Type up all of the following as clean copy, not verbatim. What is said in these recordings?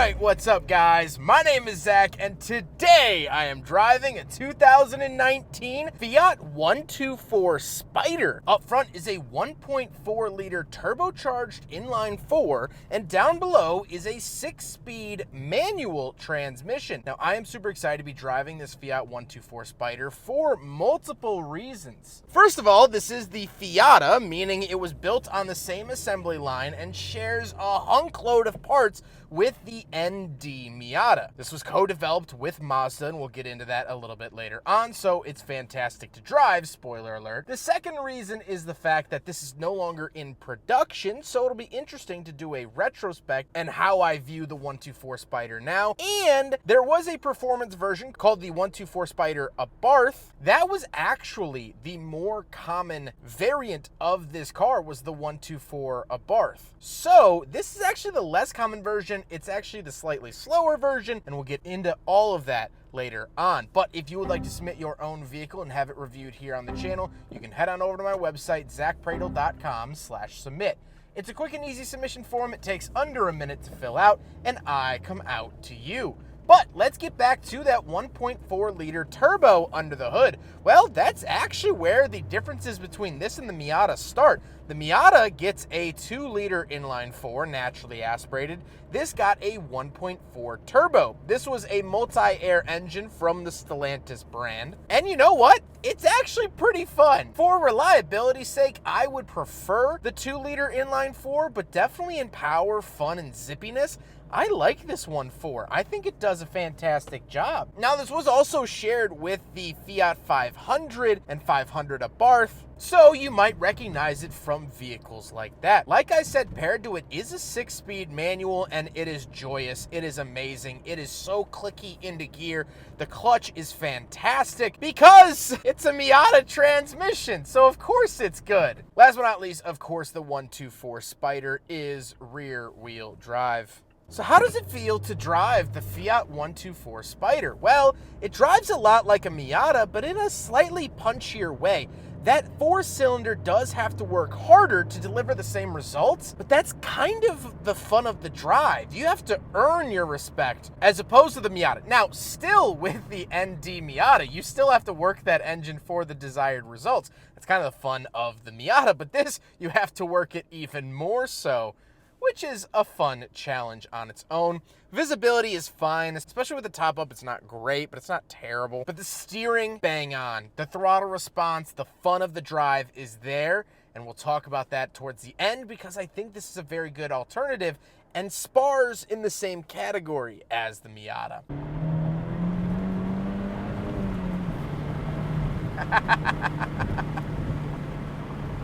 Alright, what's up guys? My name is Zach and today I am driving a 2019 Fiat 124 Spider. Up front is a 1.4 liter turbocharged inline-4 and down below is a 6-speed manual transmission. Now I am super excited to be driving this Fiat 124 Spider for multiple reasons. First of all, this is the Fiat, meaning it was built on the same assembly line and shares a hunk load of parts with the ND Miata. This was co-developed with Mazda, and we'll get into that a little bit later on, so it's fantastic to drive, spoiler alert. The second reason is the fact that this is no longer in production, so it'll be interesting to do a retrospect and how I view the 124 Spider now. And there was a performance version called the 124 Spider Abarth. That was actually the more common variant of this car, was the 124 Abarth. So this is actually the less common version. It's actually the slightly slower version, and we'll get into all of that later on. But if you would like to submit your own vehicle and have it reviewed here on the channel, you can head on over to my website, zackpradel.com/submit. It's a quick and easy submission form. It takes under a minute to fill out, and I come out to you. But let's get back to that 1.4 liter turbo under the hood. Well, that's actually where the differences between this and the Miata start. The Miata gets a 2 liter inline-4 naturally aspirated. This got a 1.4 turbo. This was a multi-air engine from the Stellantis brand. And you know what? It's actually pretty fun. For reliability's sake, I would prefer the 2 liter inline-4, but definitely in power, fun, and zippiness, I like this 1.4. I think it does a fantastic job. Now, this was also shared with the Fiat 500 and 500 Abarth, so you might recognize it from vehicles like that. Like I said, paired to it is a 6-speed manual, and it is joyous. It is amazing. It is so clicky into gear. The clutch is fantastic because it's a Miata transmission, so of course it's good. Last but not least, of course, the 124 Spider is rear-wheel drive. So how does it feel to drive the Fiat 124 Spider? Well, it drives a lot like a Miata, but in a slightly punchier way. That 4-cylinder does have to work harder to deliver the same results, but that's kind of the fun of the drive. You have to earn your respect as opposed to the Miata. Now, still with the ND Miata, you still have to work that engine for the desired results. That's kind of the fun of the Miata, but this, you have to work it even more so, which is a fun challenge on its own. Visibility is fine, especially with the top up. It's not great, but it's not terrible. But the steering, bang on. The throttle response, the fun of the drive is there, and we'll talk about that towards the end because I think this is a very good alternative and spars in the same category as the Miata.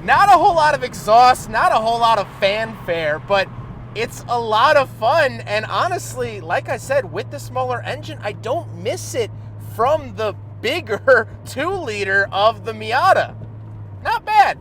Not a whole lot of exhaust, not a whole lot of fanfare, but it's a lot of fun. And honestly, like I said, with the smaller engine, I don't miss it from the bigger 2 liter of the Miata. Not bad.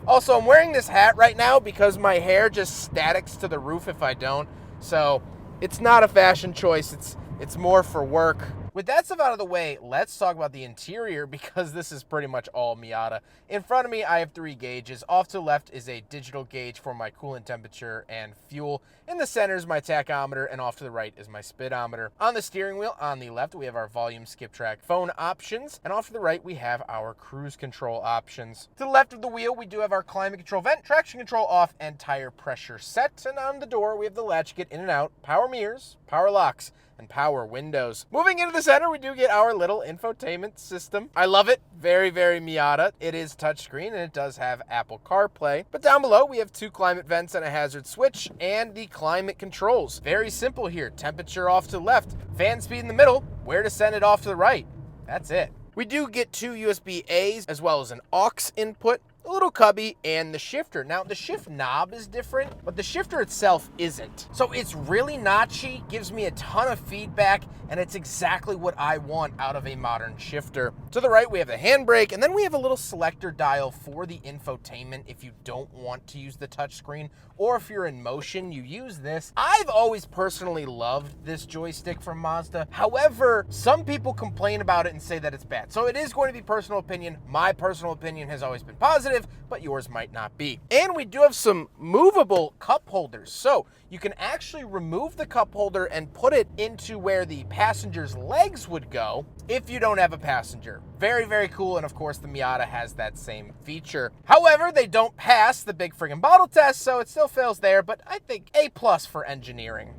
Also, I'm wearing this hat right now because my hair just statics to the roof if I don't. So it's not a fashion choice. It's more for work. With that stuff out of the way, let's talk about the interior because this is pretty much all Miata. In front of me, I have 3 gauges. Off to the left is a digital gauge for my coolant temperature and fuel. In the center is my tachometer, and off to the right is my speedometer. On the steering wheel, on the left, we have our volume, skip track, phone options, and off to the right, we have our cruise control options. To the left of the wheel, we do have our climate control vent, traction control off, and tire pressure set. And on the door, we have the latch to get in and out, power mirrors, power locks, and power windows. Moving into the center, we do get our little infotainment system. I love it. Very, very Miata. It is touchscreen, and it does have Apple CarPlay. But down below, we have 2 climate vents and a hazard switch, and the climate controls. Very simple here. Temperature off to the left, fan speed in the middle, where to send it off to the right. That's it. We do get 2 USB-A's as well as an aux input, a little cubby, and the shifter. Now, the shift knob is different, but the shifter itself isn't. So it's really notchy, gives me a ton of feedback, and it's exactly what I want out of a modern shifter. To the right, we have the handbrake, and then we have a little selector dial for the infotainment if you don't want to use the touchscreen, or if you're in motion, you use this. I've always personally loved this joystick from Mazda. However, some people complain about it and say that it's bad. So it is going to be personal opinion. My personal opinion has always been positive. competitive, but yours might not be. And we do have some movable cup holders. So you can actually remove the cup holder and put it into where the passenger's legs would go if you don't have a passenger. Very, very cool. And of course, the Miata has that same feature. However, they don't pass the big friggin' bottle test, so it still fails there, but I think A+ for engineering.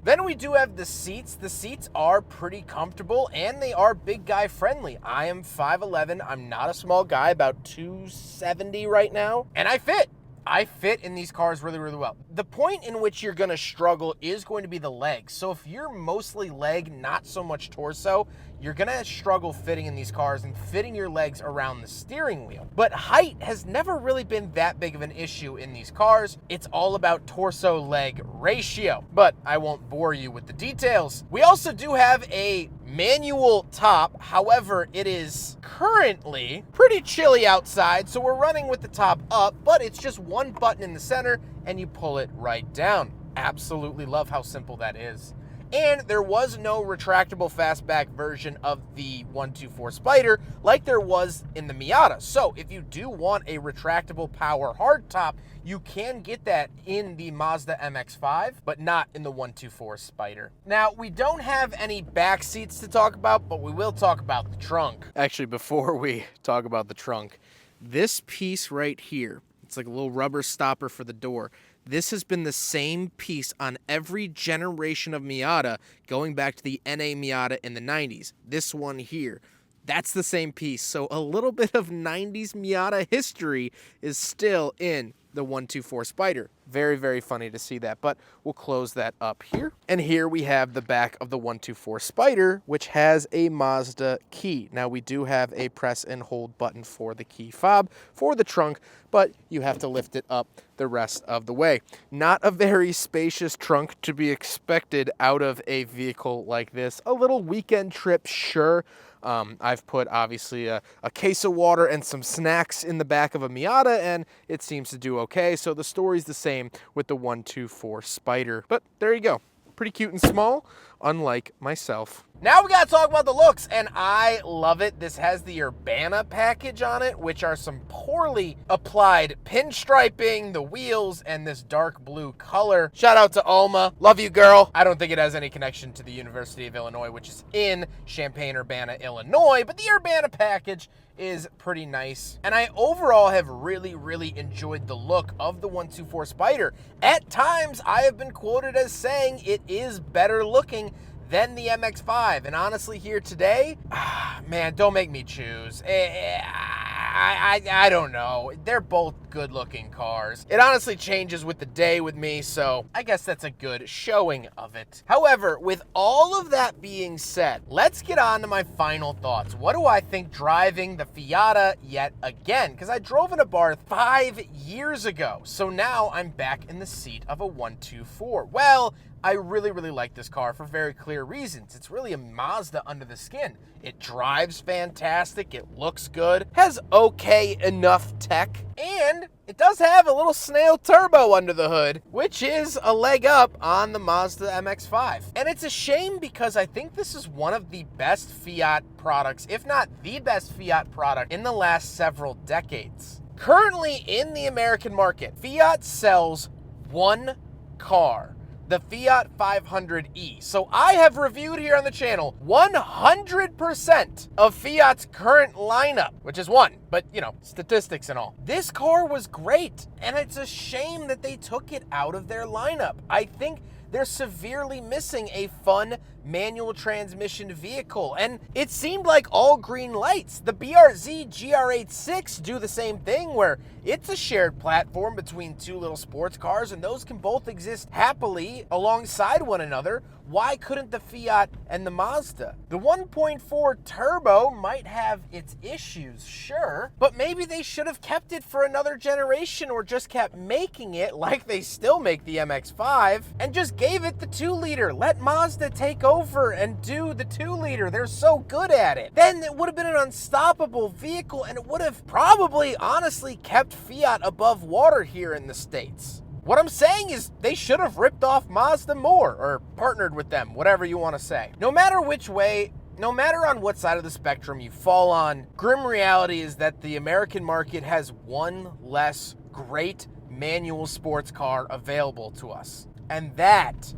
Then we do have the seats. The seats are pretty comfortable and they are big guy friendly. I am 5'11". I'm not a small guy, about 270 right now, and I fit. I fit in these cars really, really well. The point in which you're gonna struggle is going to be the legs. So if you're mostly leg, not so much torso, you're gonna struggle fitting in these cars and fitting your legs around the steering wheel. But height has never really been that big of an issue in these cars. It's all about torso-leg ratio, but I won't bore you with the details. We also do have a manual top. However, it is currently pretty chilly outside, so we're running with the top up, but it's just one button in the center and you pull it right down. Absolutely love how simple that is. And there was no retractable fastback version of the 124 Spider like there was in the Miata. So if you do want a retractable power hardtop, you can get that in the Mazda MX-5, but not in the 124 Spider. Now, we don't have any back seats to talk about, but we will talk about the trunk. Actually, before we talk about the trunk, this piece right here, it's like a little rubber stopper for the door. This has been the same piece on every generation of Miata going back to the NA Miata in the 90s. This one here, that's the same piece. So a little bit of 90s Miata history is still in the 124 Spider. Very, very funny to see that, but we'll close that up here. And here we have the back of the 124 Spider, which has a Mazda key. Now we do have a press and hold button for the key fob for the trunk, but you have to lift it up the rest of the way. Not a very spacious trunk to be expected out of a vehicle like this. A little weekend trip, sure. I've put obviously a case of water and some snacks in the back of a Miata and it seems to do okay. So the story's the same with the 124 Spider, but there you go. Pretty cute and small, unlike myself. Now we gotta talk about the looks, and I love it. This has the Urbana package on it, which are some poorly applied pinstriping, the wheels, and this dark blue color. Shout out to Alma. Love you, girl. I don't think it has any connection to the University of Illinois, which is in Champaign-Urbana, Illinois, but the Urbana package is pretty nice. And I overall have really, really enjoyed the look of the 124 Spider. At times, I have been quoted as saying it is better looking than the MX-5. And honestly, here today, man, don't make me choose. I don't know. They're both good-looking cars. It honestly changes with the day with me, so I guess that's a good showing of it. However, with all of that being said, let's get on to my final thoughts. What do I think driving the Fiat yet again? Because I drove an Abarth 5 years ago, so now I'm back in the seat of a 124. Well, I really, really like this car for very clear reasons. It's really a Mazda under the skin. It drives fantastic, it looks good, has okay enough tech, and it does have a little snail turbo under the hood, which is a leg up on the Mazda MX-5. And it's a shame because I think this is one of the best Fiat products, if not the best Fiat product in the last several decades. Currently in the American market, Fiat sells one car, the Fiat 500e. So I have reviewed here on the channel 100% of Fiat's current lineup, which is one, but you know, statistics and all. This car was great, and it's a shame that they took it out of their lineup. I think they're severely missing a fun manual transmission vehicle, and it seemed like all green lights. The BRZ GR86 do the same thing, where it's a shared platform between two little sports cars, and those can both exist happily alongside one another. Why couldn't the Fiat and the Mazda? The 1.4 turbo might have its issues, sure, but maybe they should have kept it for another generation or just kept making it like they still make the MX-5 and just gave it the 2-liter. Let Mazda take over and do the 2-liter. They're so good at it. Then it would have been an unstoppable vehicle, and it would have probably honestly kept Fiat above water here in the States. What I'm saying is they should have ripped off Mazda more, or partnered with them, whatever you want to say. No matter which way, No matter on what side of the spectrum you fall on, grim reality is that the American market has one less great manual sports car available to us. And that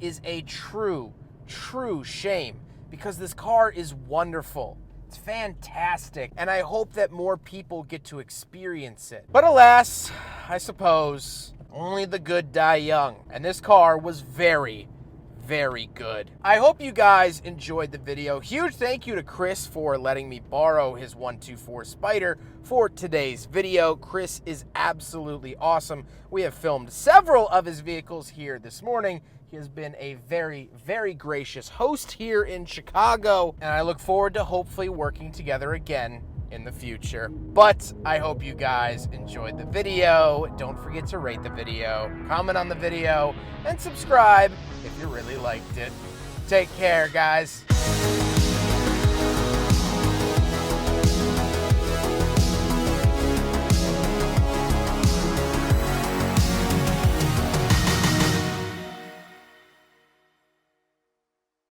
is a true shame, because this car is wonderful. It's fantastic, and I hope that more people get to experience it. But alas, I suppose, only the good die young, and this car was very good. I hope you guys enjoyed the video. Huge thank you to Chris for letting me borrow his 124 Spider for today's video. Chris is absolutely awesome. We have filmed several of his vehicles here this morning. He has been a very gracious host here in Chicago, and I look forward to hopefully working together again in the future. But I hope you guys enjoyed the video. Don't forget to rate the video, comment on the video, and subscribe if you really liked it. Take care, guys.